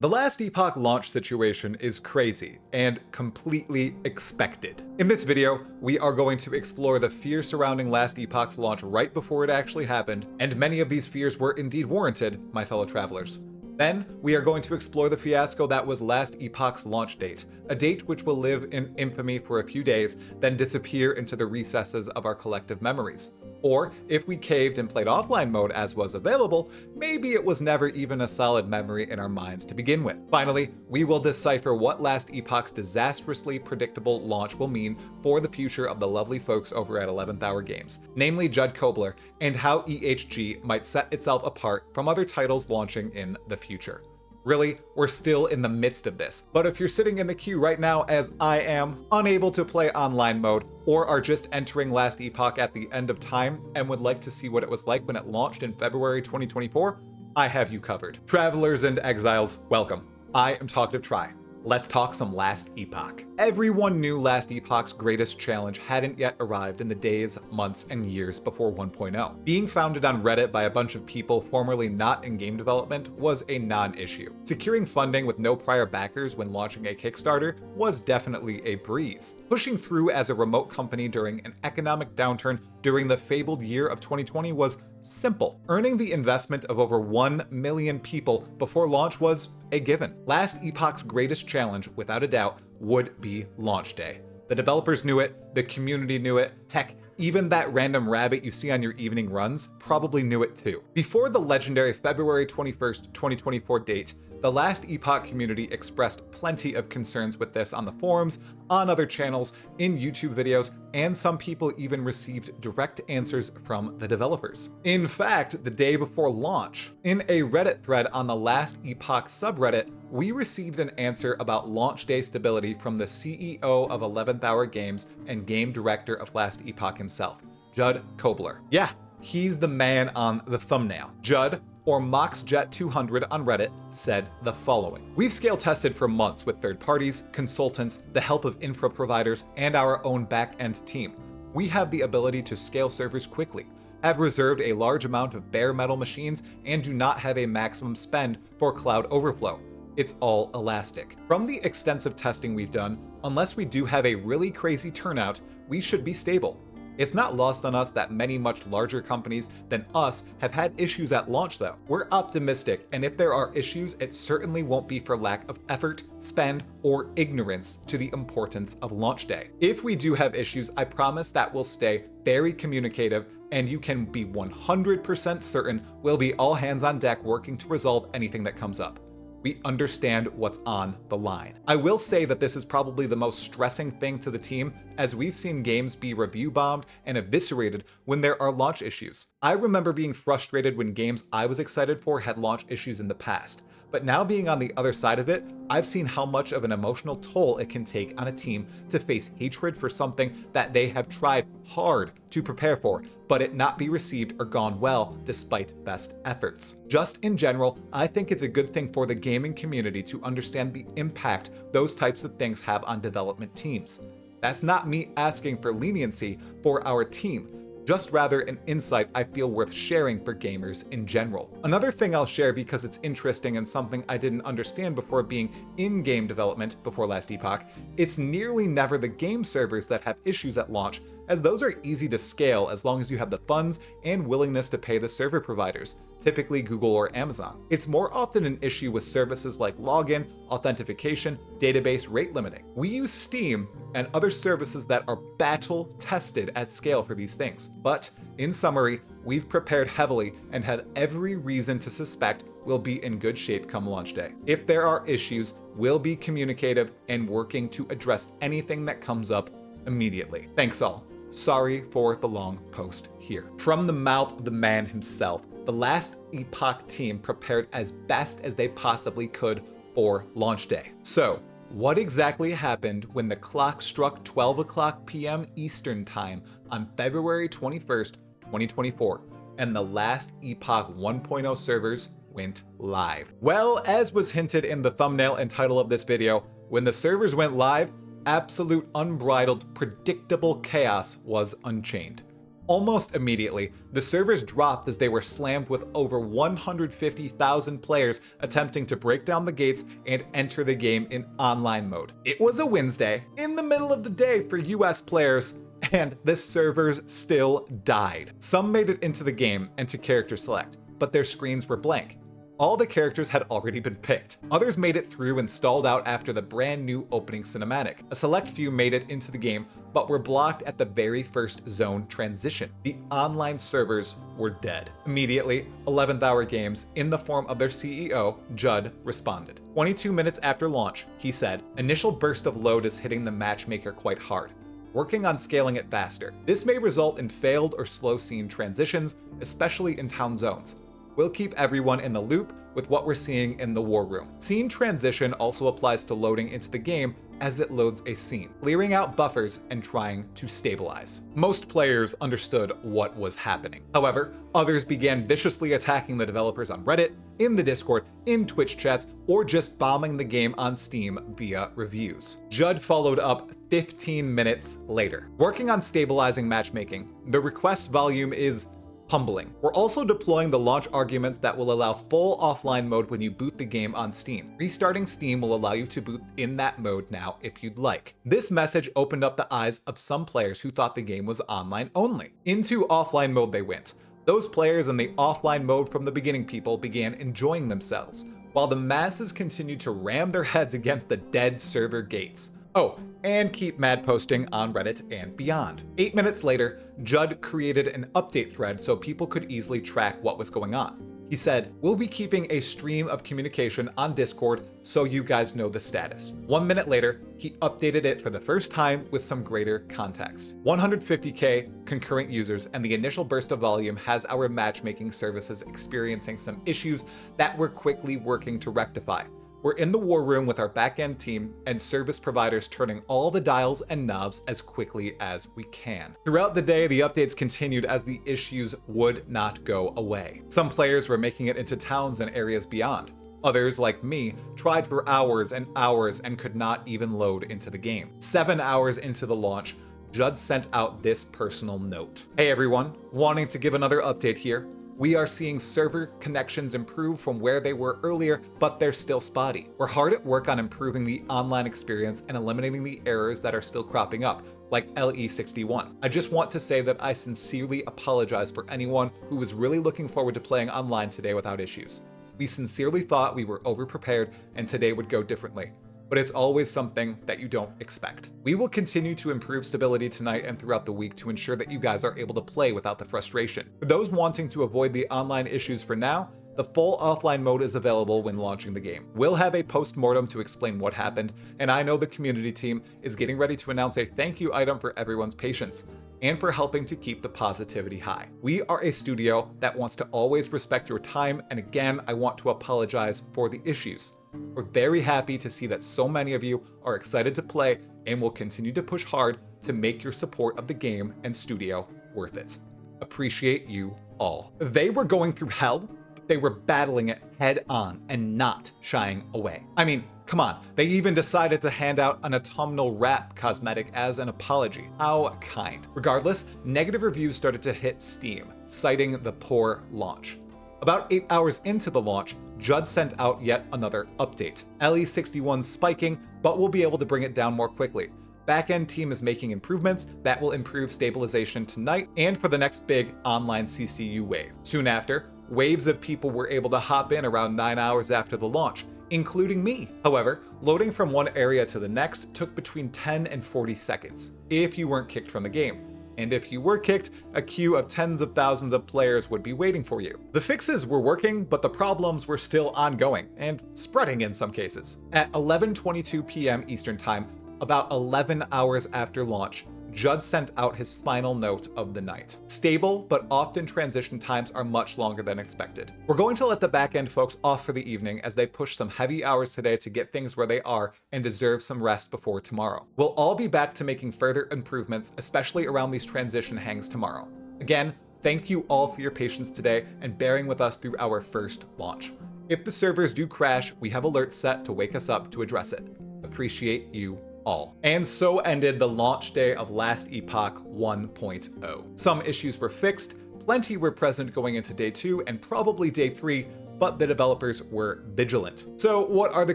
The Last Epoch launch situation is crazy and completely expected. In this video, we are going to explore the fear surrounding Last Epoch's launch right before it actually happened, and many of these fears were indeed warranted, my fellow travelers. Then, we are going to explore the fiasco that was Last Epoch's launch date, a date which will live in infamy for a few days, then disappear into the recesses of our collective memories. Or, if we caved and played offline mode as was available, maybe it was never even a solid memory in our minds to begin with. Finally, we will decipher what Last Epoch's disastrously predictable launch will mean for the future of the lovely folks over at 11th Hour Games, namely Judd Kobler, and how EHG might set itself apart from other titles launching in the future. Really, we're still in the midst of this, but if you're sitting in the queue right now as I am, unable to play online mode, or are just entering Last Epoch at the end of time and would like to see what it was like when it launched in February 2024, I have you covered. Travelers and exiles, welcome. I am Talkative Try. Let's talk some Last Epoch. Everyone knew Last Epoch's greatest challenge hadn't yet arrived in the days, months, and years before 1.0. Being founded on Reddit by a bunch of people formerly not in game development was a non-issue. Securing funding with no prior backers when launching a Kickstarter was definitely a breeze. Pushing through as a remote company during an economic downturn during the fabled year of 2020 was simple. Earning the investment of over 1 million people before launch was a given. Last Epoch's greatest challenge, without a doubt, would be launch day. The developers knew it, the community knew it, heck, even that random rabbit you see on your evening runs probably knew it too. Before the legendary February 21st, 2024 date, the Last Epoch community expressed plenty of concerns with this on the forums, on other channels, in YouTube videos, and some people even received direct answers from the developers. In fact, the day before launch, in a Reddit thread on the Last Epoch subreddit, we received an answer about launch day stability from the CEO of 11th Hour Games and game director of Last Epoch himself, Judd Kobler. Yeah, he's the man on the thumbnail. Judd, or MoxJet200 on Reddit, said the following. We've scale tested for months with third parties, consultants, the help of infra providers, and our own back-end team. We have the ability to scale servers quickly, have reserved a large amount of bare metal machines, and do not have a maximum spend for cloud overflow. It's all elastic. From the extensive testing we've done, unless we do have a really crazy turnout, we should be stable. It's not lost on us that many much larger companies than us have had issues at launch though. We're optimistic, and if there are issues, it certainly won't be for lack of effort, spend, or ignorance to the importance of launch day. If we do have issues, I promise that we'll stay very communicative, and you can be 100% certain we'll be all hands on deck working to resolve anything that comes up. We understand what's on the line. I will say that this is probably the most stressing thing to the team, as we've seen games be review bombed and eviscerated when there are launch issues. I remember being frustrated when games I was excited for had launch issues in the past. But now being on the other side of it, I've seen how much of an emotional toll it can take on a team to face hatred for something that they have tried hard to prepare for, but it not be received or gone well despite best efforts. Just in general, I think it's a good thing for the gaming community to understand the impact those types of things have on development teams. That's not me asking for leniency for our team, just rather an insight I feel worth sharing for gamers in general. Another thing I'll share because it's interesting and something I didn't understand before being in game development before Last Epoch, it's nearly never the game servers that have issues at launch, as those are easy to scale as long as you have the funds and willingness to pay the server providers, typically Google or Amazon. It's more often an issue with services like login, authentication, database rate limiting. We use Steam and other services that are battle tested at scale for these things. But in summary, we've prepared heavily and have every reason to suspect we'll be in good shape come launch day. If there are issues, we'll be communicative and working to address anything that comes up immediately. Thanks all. Sorry for the long post here. From the mouth of the man himself, the Last Epoch team prepared as best as they possibly could for launch day. So, what exactly happened when the clock struck 12 o'clock p.m. Eastern Time on February 21st, 2024, and the Last Epoch 1.0 servers went live? Well, as was hinted in the thumbnail and title of this video, when the servers went live, absolute unbridled, predictable chaos was unchained. Almost immediately, the servers dropped as they were slammed with over 150,000 players attempting to break down the gates and enter the game in online mode. It was a Wednesday, in the middle of the day for US players, and the servers still died. Some made it into the game and to character select, but their screens were blank. All the characters had already been picked. Others made it through and stalled out after the brand new opening cinematic. A select few made it into the game, but were blocked at the very first zone transition. The online servers were dead. Immediately, 11th Hour Games, in the form of their CEO, Judd, responded. 22 minutes after launch, he said, "Initial burst of load is hitting the matchmaker quite hard. Working on scaling it faster. This may result in failed or slow scene transitions, especially in town zones. We'll keep everyone in the loop with what we're seeing in the war room." Scene transition also applies to loading into the game as it loads a scene, clearing out buffers and trying to stabilize. Most players understood what was happening. However, others began viciously attacking the developers on Reddit, in the Discord, in Twitch chats, or just bombing the game on Steam via reviews. Judd followed up 15 minutes later. Working on stabilizing matchmaking, the request volume is humbling. We're also deploying the launch arguments that will allow full offline mode when you boot the game on Steam. Restarting Steam will allow you to boot in that mode now if you'd like. This message opened up the eyes of some players who thought the game was online only. Into offline mode they went. Those players in the offline mode from the beginning people began enjoying themselves, while the masses continued to ram their heads against the dead server gates. Oh, and keep mad posting on Reddit and beyond. 8 minutes later, Judd created an update thread so people could easily track what was going on. He said, "We'll be keeping a stream of communication on Discord so you guys know the status." 1 minute later, he updated it for the first time with some greater context. 150K concurrent users, and the initial burst of volume has our matchmaking services experiencing some issues that we're quickly working to rectify. We're in the war room with our backend team and service providers turning all the dials and knobs as quickly as we can. Throughout the day, the updates continued as the issues would not go away. Some players were making it into towns and areas beyond. Others, like me, tried for hours and hours and could not even load into the game. 7 hours into the launch, Judd sent out this personal note. "Hey everyone, wanting to give another update here. We are seeing server connections improve from where they were earlier, but they're still spotty. We're hard at work on improving the online experience and eliminating the errors that are still cropping up, like LE61. I just want to say that I sincerely apologize for anyone who was really looking forward to playing online today without issues. We sincerely thought we were overprepared and today would go differently. But it's always something that you don't expect. We will continue to improve stability tonight and throughout the week to ensure that you guys are able to play without the frustration. For those wanting to avoid the online issues for now, the full offline mode is available when launching the game. We'll have a post-mortem to explain what happened, and I know the community team is getting ready to announce a thank you item for everyone's patience and for helping to keep the positivity high. We are a studio that wants to always respect your time, and again, I want to apologize for the issues. We're very happy to see that so many of you are excited to play and will continue to push hard to make your support of the game and studio worth it. Appreciate you all." They were going through hell, but they were battling it head on and not shying away. I mean, come on, they even decided to hand out an autumnal wrap cosmetic as an apology. How kind. Regardless, negative reviews started to hit Steam, citing the poor launch. About 8 hours into the launch, Judd sent out yet another update. LE61 spiking, but we'll be able to bring it down more quickly. Backend team is making improvements that will improve stabilization tonight and for the next big online CCU wave. Soon after, waves of people were able to hop in around 9 hours after the launch, including me. However, loading from one area to the next took between 10 and 40 seconds, if you weren't kicked from the game. And if you were kicked, a queue of tens of thousands of players would be waiting for you. The fixes were working, but the problems were still ongoing, and spreading in some cases. At 11:22 p.m. Eastern Time, about 11 hours after launch, Judd sent out his final note of the night. Stable, but often transition times are much longer than expected. We're going to let the backend folks off for the evening as they push some heavy hours today to get things where they are and deserve some rest before tomorrow. We'll all be back to making further improvements, especially around these transition hangs tomorrow. Again, thank you all for your patience today and bearing with us through our first launch. If the servers do crash, we have alerts set to wake us up to address it. Appreciate you all. And so ended the launch day of Last Epoch 1.0. Some issues were fixed, plenty were present going into day 2 and probably day 3, but the developers were vigilant. So what are the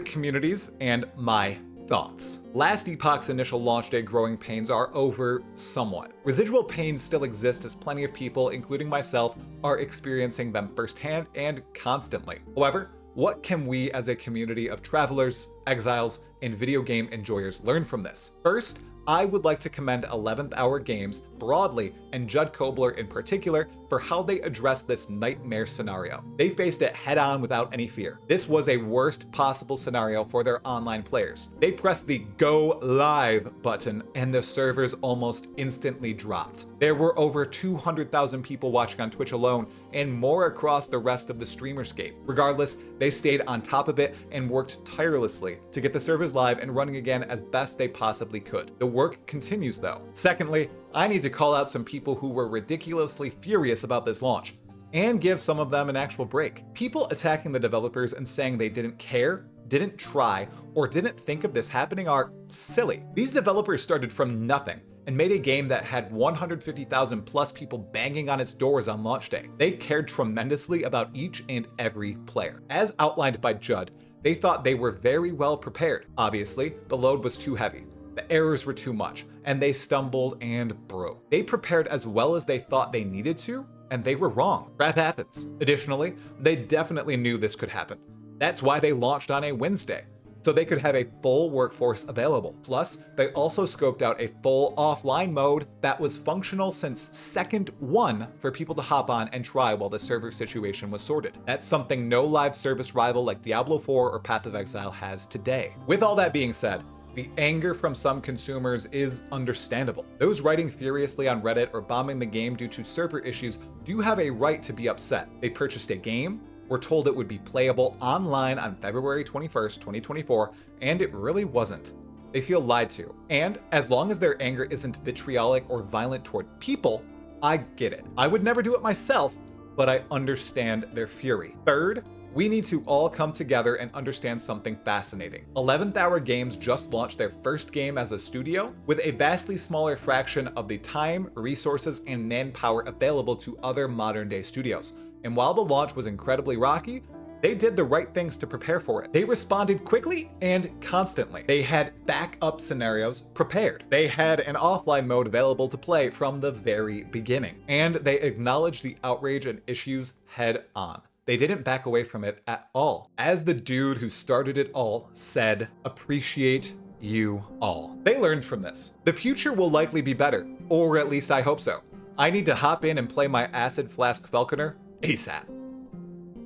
communities and my thoughts? Last Epoch's initial launch day growing pains are over somewhat. Residual pains still exist as plenty of people, including myself, are experiencing them firsthand and constantly. However, what can we as a community of travelers, exiles, and video game enjoyers learn from this? First, I would like to commend 11th Hour Games broadly and Judd Kobler in particular for how they addressed this nightmare scenario. They faced it head on without any fear. This was a worst possible scenario for their online players. They pressed the go live button and the servers almost instantly dropped. There were over 200,000 people watching on Twitch alone and more across the rest of the streamerscape. Regardless, they stayed on top of it and worked tirelessly to get the servers live and running again as best they possibly could. The work continues though. Secondly, I need to call out some people who were ridiculously furious about this launch and give some of them an actual break. People attacking the developers and saying they didn't care, didn't try, or didn't think of this happening are silly. These developers started from nothing and made a game that had 150,000 plus people banging on its doors on launch day. They cared tremendously about each and every player. As outlined by Judd, they thought they were very well prepared. Obviously, the load was too heavy. The errors were too much, and they stumbled and broke. They prepared as well as they thought they needed to, and they were wrong. Crap happens. Additionally, they definitely knew this could happen. That's why they launched on a Wednesday, so they could have a full workforce available. Plus, they also scoped out a full offline mode that was functional since second 1 for people to hop on and try while the server situation was sorted. That's something no live service rival like Diablo 4 or Path of Exile has today. With all that being said, the anger from some consumers is understandable. Those writing furiously on Reddit or bombing the game due to server issues do have a right to be upset. They purchased a game, were told it would be playable online on February 21st, 2024, and it really wasn't. They feel lied to. And as long as their anger isn't vitriolic or violent toward people, I get it. I would never do it myself, but I understand their fury. Third, we need to all come together and understand something fascinating. 11th Hour Games just launched their first game as a studio with a vastly smaller fraction of the time, resources, and manpower available to other modern day studios. And while the launch was incredibly rocky, they did the right things to prepare for it. They responded quickly and constantly. They had backup scenarios prepared. They had an offline mode available to play from the very beginning. And they acknowledged the outrage and issues head on. They didn't back away from it at all. As the dude who started it all said, appreciate you all. They learned from this. The future will likely be better, or at least I hope so. I need to hop in and play my Acid Flask Falconer ASAP.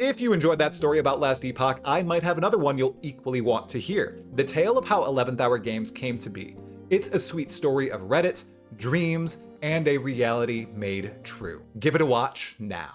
If you enjoyed that story about Last Epoch, I might have another one you'll equally want to hear. The tale of how 11th Hour Games came to be. It's a sweet story of Reddit, dreams, and a reality made true. Give it a watch now.